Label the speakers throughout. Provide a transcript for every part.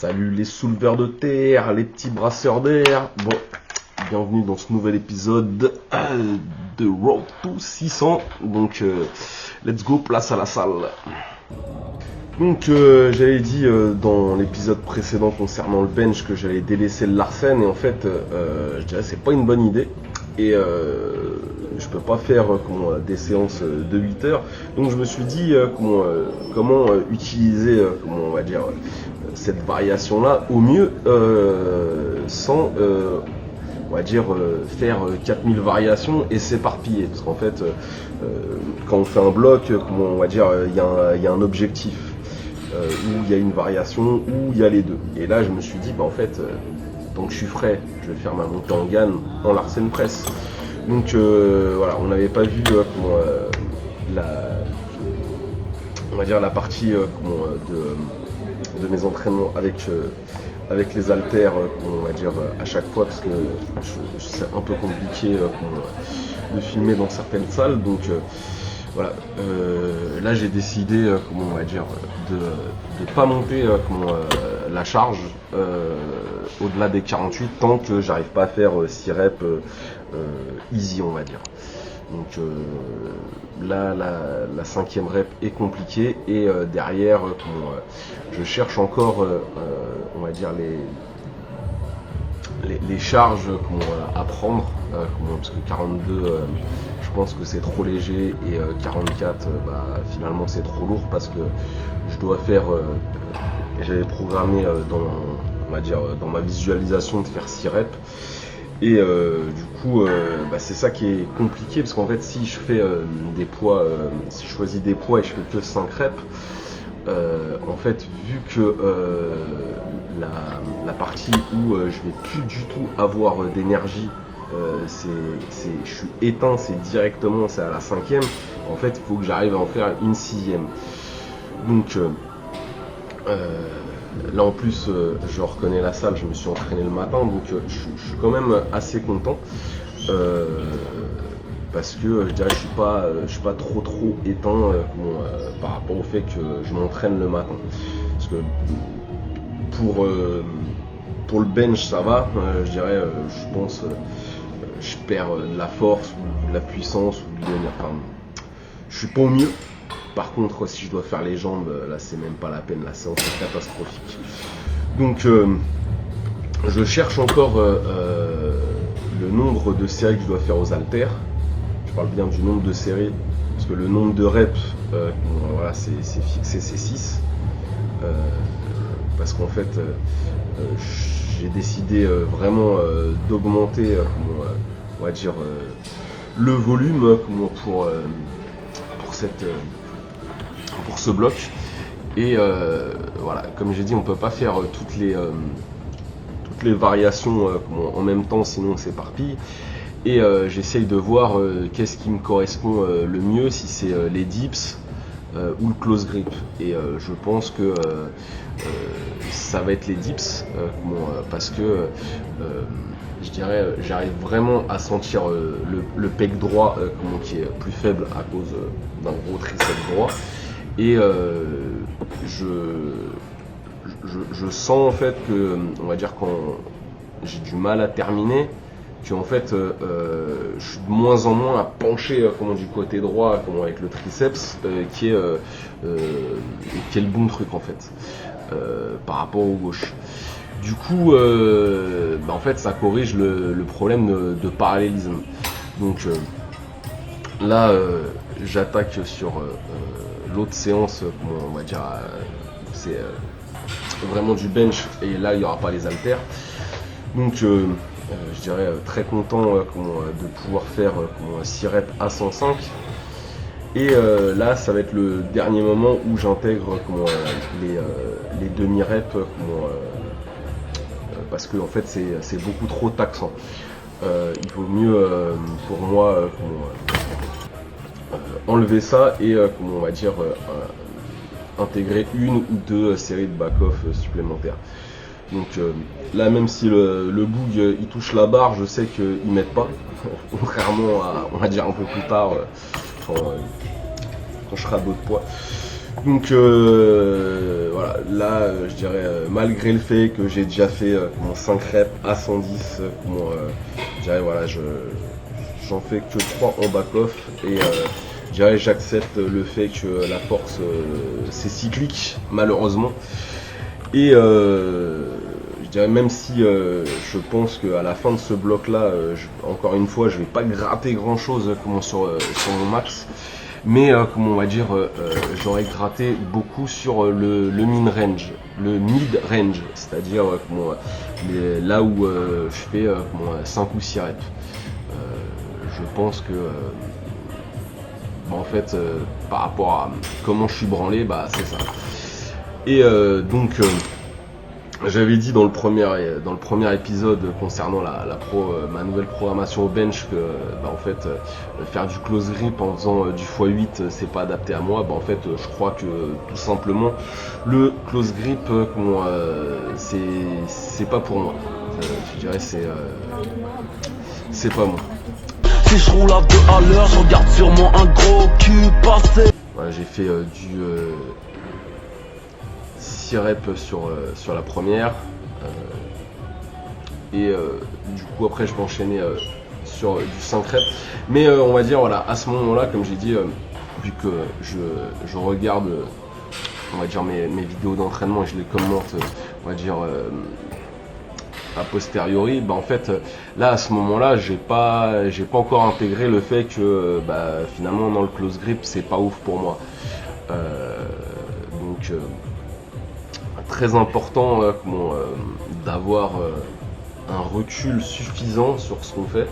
Speaker 1: Salut les souleveurs de terre, les petits brasseurs d'air. Bon, bienvenue dans ce nouvel épisode de Road to 600. Donc, let's go, place à la salle. Donc, j'avais dit dans l'épisode précédent concernant le bench que j'allais délaisser le Larsen. Et en fait, je dirais c'est pas une bonne idée. Et je peux pas faire des séances de 8 heures. Donc je me suis dit comment utiliser on va dire cette variation là au mieux sans on va dire faire 4000 variations et s'éparpiller, parce qu'en fait quand on fait un bloc, on va dire il y a un objectif où il y a une variation, où il y a les deux. Et là je me suis dit en fait tant que je suis frais, je vais faire ma montée en gamme en Larsen press. Donc voilà, on n'avait pas vu on va dire la partie de mes entraînements avec les haltères, on va dire à chaque fois, parce que c'est un peu compliqué de filmer dans certaines salles. Donc voilà, là j'ai décidé on va dire de pas monter la charge au-delà des 48 tant que j'arrive pas à faire 6 reps easy, on va dire. Donc là la cinquième rep est compliquée et derrière je cherche encore on va dire les charges à prendre parce que 42 je pense que c'est trop léger et 44 finalement c'est trop lourd, parce que je dois faire j'avais programmé on va dire dans ma visualisation de faire 6 reps. Et du coup c'est ça qui est compliqué, parce qu'en fait si je fais des poids, si je choisis des poids et je fais que 5 reps, en fait vu que la partie où je vais plus du tout avoir d'énergie, je suis éteint, c'est à la cinquième. En fait il faut que j'arrive à en faire une sixième. Donc là en plus je reconnais la salle, je me suis entraîné le matin, donc je suis quand même assez content parce que je dirais je suis pas trop éteint par rapport au fait que je m'entraîne le matin. Parce que pour le bench ça va, je dirais je pense je perds de la force ou de la puissance ou enfin je suis pas au mieux. Par contre, si je dois faire les jambes, là c'est même pas la peine, la séance est catastrophique. Donc je cherche encore le nombre de séries que je dois faire aux haltères. Je parle bien du nombre de séries, parce que le nombre de reps, voilà, c'est fixé, c'est 6. Parce qu'en fait, j'ai décidé vraiment d'augmenter, on va dire, le volume pour ce bloc. Et voilà, comme j'ai dit, on peut pas faire toutes les variations en même temps, sinon on s'éparpille. Et j'essaye de voir qu'est-ce qui me correspond le mieux, si c'est les dips ou le close grip. Et je pense que ça va être les dips, parce que je dirais j'arrive vraiment à sentir le pec droit qui est plus faible à cause d'un gros triceps droit. Et je sens en fait que, on va dire, quand j'ai du mal à terminer, que en fait je suis de moins en moins à pencher du côté droit avec le triceps qui est le bon truc en fait par rapport au gauche. Du coup en fait ça corrige le problème de parallélisme. Donc là j'attaque sur l'autre séance, on va dire c'est vraiment du bench, et là il n'y aura pas les haltères. Donc je dirais très content de pouvoir faire 6 reps à 105. Et là ça va être le dernier moment où j'intègre les demi-reps parce que en fait c'est beaucoup trop taxant. Il vaut mieux pour moi enlever ça et on va dire intégrer une ou deux séries de back-off supplémentaires. Donc là, même si le boug il touche la barre, je sais qu'ils mettent pas, contrairement à, on va dire, un peu plus tard quand je serai à d'autres poids. Donc voilà, là je dirais malgré le fait que j'ai déjà fait mon 5 reps à 110, je dirais voilà, j'en fais que 3 en back-off et je dirais j'accepte le fait que la force c'est cyclique malheureusement. Et je dirais même si je pense qu'à la fin de ce bloc là, encore une fois je vais pas gratter grand chose sur mon max. Mais comme on va dire, j'aurais gratté beaucoup sur le mid range, c'est-à-dire là où je fais 5 ou 6 reps. Je pense que en fait par rapport à comment je suis branlé, bah c'est ça. Et donc j'avais dit dans le premier épisode concernant ma nouvelle programmation au bench que en fait faire du close grip en faisant du x8 c'est pas adapté à moi. En fait je crois que tout simplement le close grip c'est pas pour moi. Je dirais c'est pas moi.
Speaker 2: Si je roule à 2 à l'heure, je regarde sûrement un gros cul passer.
Speaker 1: Voilà, j'ai fait du 6 reps sur la première et du coup après je peux enchaîner sur du 5 reps, mais on va dire voilà, à ce moment là comme j'ai dit, vu que je regarde on va dire mes vidéos d'entraînement et je les commente on va dire a posteriori, en fait là à ce moment là j'ai pas encore intégré le fait que finalement dans le close grip c'est pas ouf pour moi, donc très important d'avoir un recul suffisant sur ce qu'on fait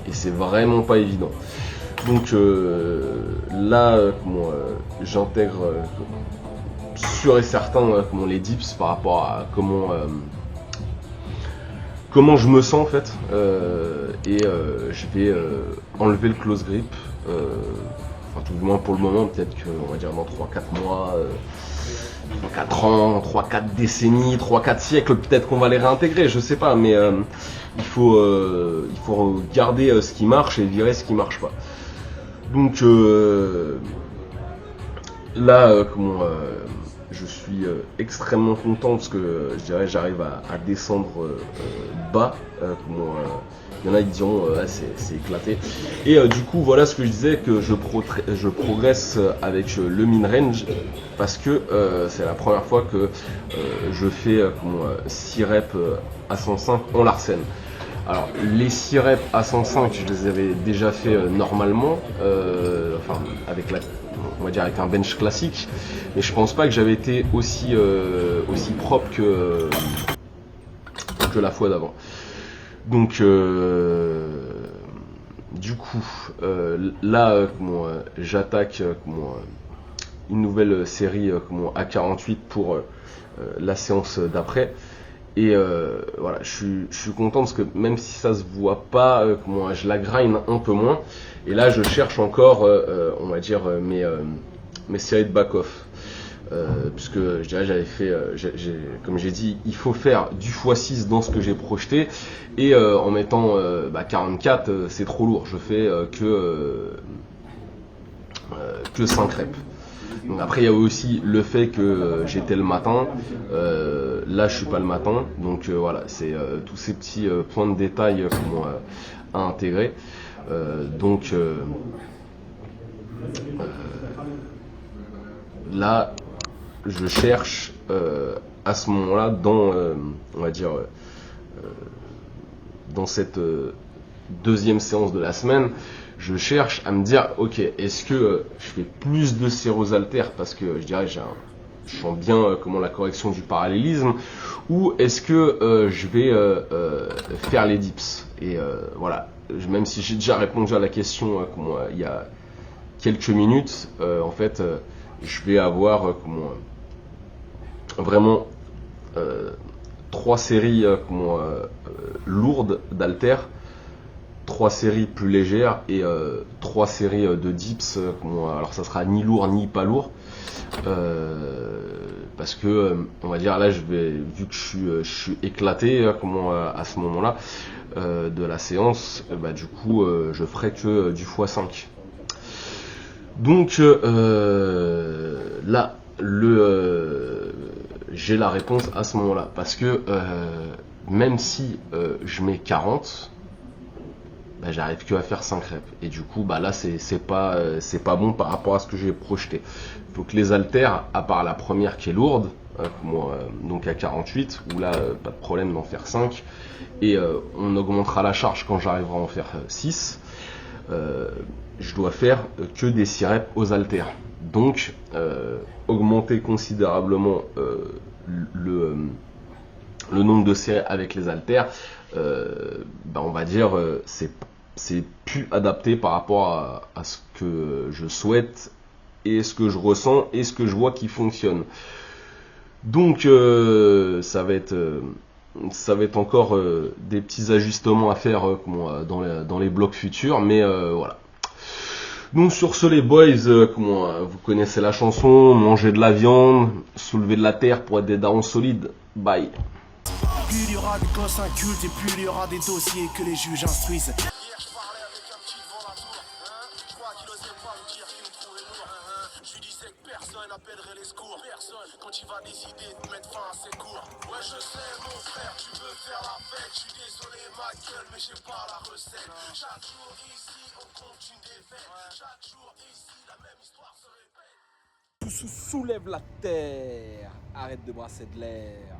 Speaker 1: et c'est vraiment pas évident. Donc là j'intègre sûr et certain les dips par rapport à comment je me sens en fait, et je vais enlever le close grip, enfin tout du moins pour le moment, peut-être que on va dire dans 3-4 mois, 4 ans, 3-4 décennies, 3-4 siècles, peut-être qu'on va les réintégrer, je sais pas, mais il faut garder ce qui marche et virer ce qui marche pas. Donc là, je suis extrêmement content parce que je dirais j'arrive à descendre bas. Il y en a qui diront c'est éclaté. Et du coup voilà ce que je disais, que je progresse avec le min-range parce que c'est la première fois que je fais 6 reps à 105 en Larsen. Alors les 6 reps à 105 je les avais déjà fait normalement, enfin on va dire avec un bench classique, mais je pense pas que j'avais été aussi propre que la fois d'avant. Donc du coup là j'attaque une nouvelle série à 48 pour la séance d'après. Et voilà, je suis content parce que même si ça se voit pas, je la grind un peu moins. Et là, je cherche encore, on va dire, mes séries de back-off. Puisque je dirais, j'avais fait, comme j'ai dit, il faut faire du x6 dans ce que j'ai projeté. Et en mettant 44, c'est trop lourd. Je fais que 5 reps. Donc après il y a aussi le fait que j'étais le matin, là je suis pas le matin, donc voilà, c'est tous ces petits points de détail à intégrer. Donc là je cherche à ce moment-là dans on va dire dans cette deuxième séance de la semaine, je cherche à me dire, ok, est-ce que je fais plus de sérosaltères parce que je dirais je sens bien la correction du parallélisme, ou est-ce que je vais faire les dips. Et voilà, même si j'ai déjà répondu à la question il y a quelques minutes, en fait je vais avoir vraiment 3 séries lourdes d'haltères, 3 séries plus légères et 3 séries de dips. Alors ça sera ni lourd ni pas lourd, parce que on va dire là vu que je suis éclaté à ce moment-là de la séance, du coup je ferai que du x5. Donc là, j'ai la réponse à ce moment-là. Parce que même si je mets 40, bah, j'arrive que à faire 5 reps. Et du coup, bah, là, c'est pas bon par rapport à ce que j'ai projeté. Il faut que les haltères, à part la première qui est lourde, donc à 48, où là, pas de problème d'en faire 5. Et on augmentera la charge quand j'arriverai à en faire 6. Je dois faire que des 6 reps aux haltères. Donc, augmenter considérablement le nombre de séries avec les haltères, bah, on va dire, c'est plus adapté par rapport à ce que je souhaite et ce que je ressens et ce que je vois qui fonctionne. Donc, ça va être encore des petits ajustements à faire dans les blocs futurs, mais voilà. Donc sur ce les boys, vous connaissez la chanson, manger de la viande, soulever de la terre pour être des darons solides. Bye.
Speaker 3: Plus il y aura des gosses incultes et plus il y aura des dossiers que les juges instruisent.
Speaker 4: Appellerait les secours, personne quand il va décider de mettre fin à ses cours. Ouais je sais mon frère, tu veux faire la fête. Je suis désolé ma gueule mais j'ai pas la recette. Chaque jour ici on compte une défaite. Chaque jour ici la même histoire se répète.
Speaker 5: Soulève la terre, arrête de brasser de l'air.